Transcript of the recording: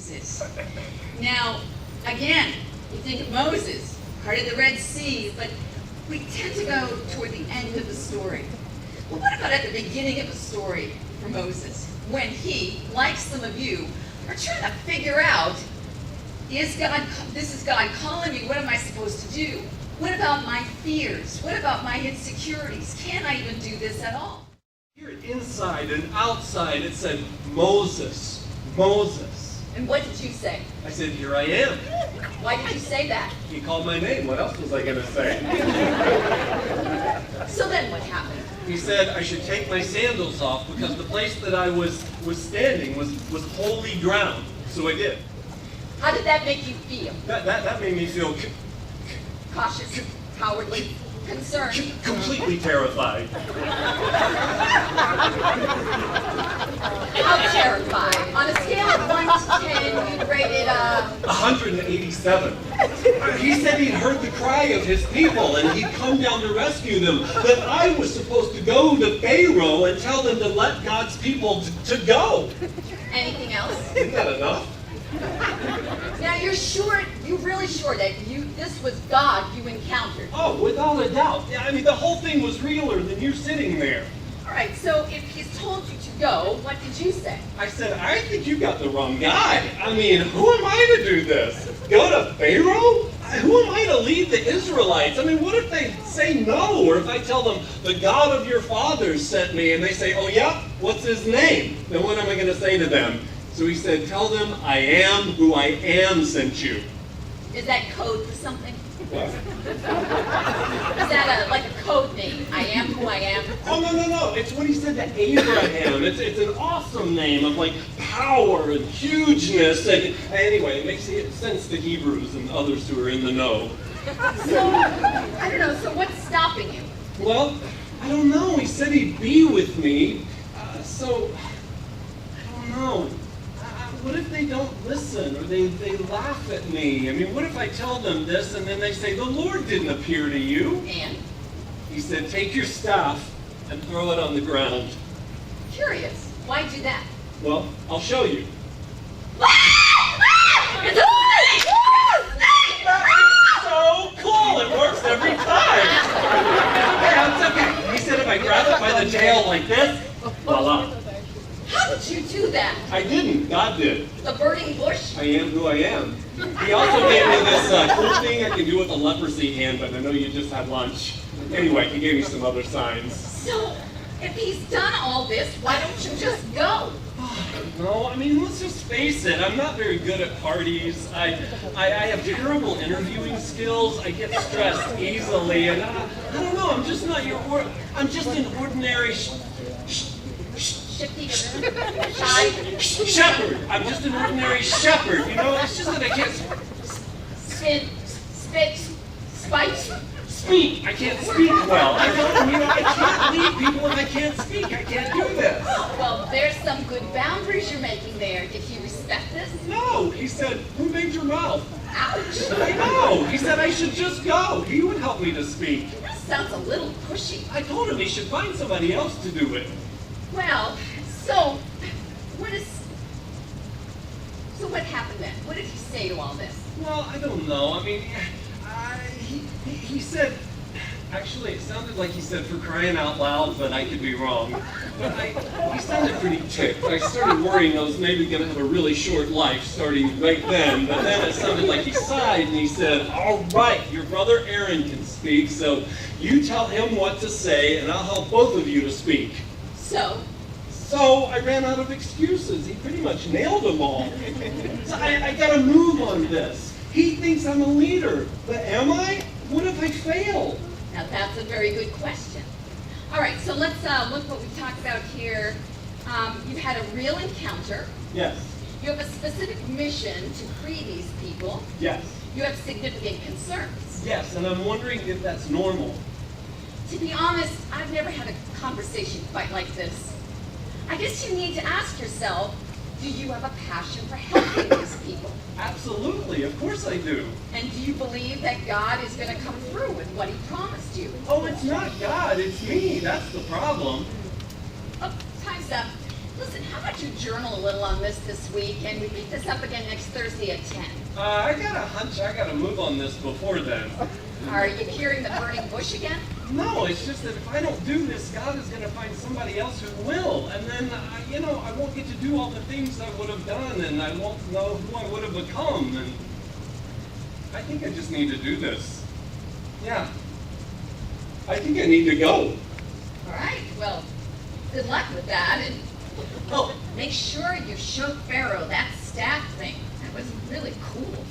Moses. Now, again, you think of Moses, part of the Red Sea, but we tend to go toward the end of the story. Well, what about at the beginning of the story for Moses, when he, like some of you, are trying to figure out, this is God calling me, what am I supposed to do? What about my fears? What about my insecurities? Can I even do this at all? Here inside and outside it said, Moses, Moses. And what did you say? I said, here I am. Why did you say that? He called my name. What else was I going to say? So then what happened? He said I should take my sandals off because the place that I was standing was holy ground. So I did. How did that make you feel? That made me feel Cautious, cowardly, concerned. completely terrified. How terrified? On a scale of 1 to 10, you'd rate it 187. He said he'd heard the cry of his people and he'd come down to rescue them. That I was supposed to go to Pharaoh and tell them to let God's people to go. Anything else? Isn't that enough? Now you're really sure that this was God you encountered? Oh, without a doubt. Yeah, I mean, the whole thing was realer than you sitting there. All right, so if he's told you to go, what did you say? I said, I think you got the wrong guy. I mean, who am I to do this? Go to Pharaoh? Who am I to lead the Israelites? I mean, what if they say no? Or if I tell them, the God of your fathers sent me, and they say, oh yeah, what's his name? Then what am I going to say to them? So he said, tell them, I am who I am sent you. Is that code for something? What? Is that like a code name? I am who I am? Oh, no. It's what he said to Abraham. It's an awesome name of like power and hugeness. And anyway, it makes sense to Hebrews and others who are in the know. So, I don't know, so what's stopping you? Well, I don't know. He said he'd be with me. So, I don't know. What if they don't listen or they laugh at me? I mean, what if I tell them this and then they say, the Lord didn't appear to you? And? He said, take your staff and throw it on the ground. Curious. Why do that? Well, I'll show you. So cool! It works every time! Yeah, it's okay. He said if I grab it by the tail like this, voila. How did you do that? I didn't. God did. The burning bush? I am who I am. He also gave me this cool thing I can do with a leprosy hand, but I know you just had lunch. Anyway, he gave me some other signs. So, if he's done all this, why don't you just go? No, I mean, let's just face it. I'm not very good at parties. I have terrible interviewing skills. I get stressed easily, and I don't know. I'm just not your. I'm just an ordinary Shifty, shy, shepherd. I'm just an ordinary shepherd. You know, it's just that I can't spit, spite. Speak. I can't speak well. I can't lead people if I can't speak. I can't do this. Well, there's some good boundaries you're making there. Did he respect this? No, he said, who made your mouth? Ouch. I know. He said I should just go. He would help me to speak. That sounds a little pushy. I told him he should find somebody else to do it. Well, so what happened then? What did he say to all this? Well, I don't know. I mean, he said, actually, it sounded like he said for crying out loud, but I could be wrong. But he sounded pretty ticked. I started worrying I was maybe going to have a really short life starting right then. But then it sounded like he sighed and he said, all right, your brother Aaron can speak, so you tell him what to say and I'll help both of you to speak. So I ran out of excuses. He pretty much nailed them all. So I got to move on this. He thinks I'm a leader, but am I? What if I fail? Now that's a very good question. All right, so let's look what we talked about here. You've had a real encounter. Yes. You have a specific mission to free these people. Yes. You have significant concerns. Yes, and I'm wondering if that's normal. To be honest, I've never had a conversation quite like this. I guess you need to ask yourself, do you have a passion for helping these people? Absolutely, of course I do. And do you believe that God is going to come through with what he promised you? Oh, it's not God, it's me. That's the problem. Oh, time's up. Listen, how about you journal a little on this week, and we pick this up again next Thursday at 10? I got a hunch I gotta move on this before then. Are you hearing the burning bush again? No, it's just that if I don't do this, God is gonna find somebody else who will. And then, I won't get to do all the things I would have done, and I won't know who I would have become. And I think I just need to do this. Yeah. I think I need to go. All right, well, good luck with that. And oh, make sure you show Pharaoh that staff thing. That was really cool.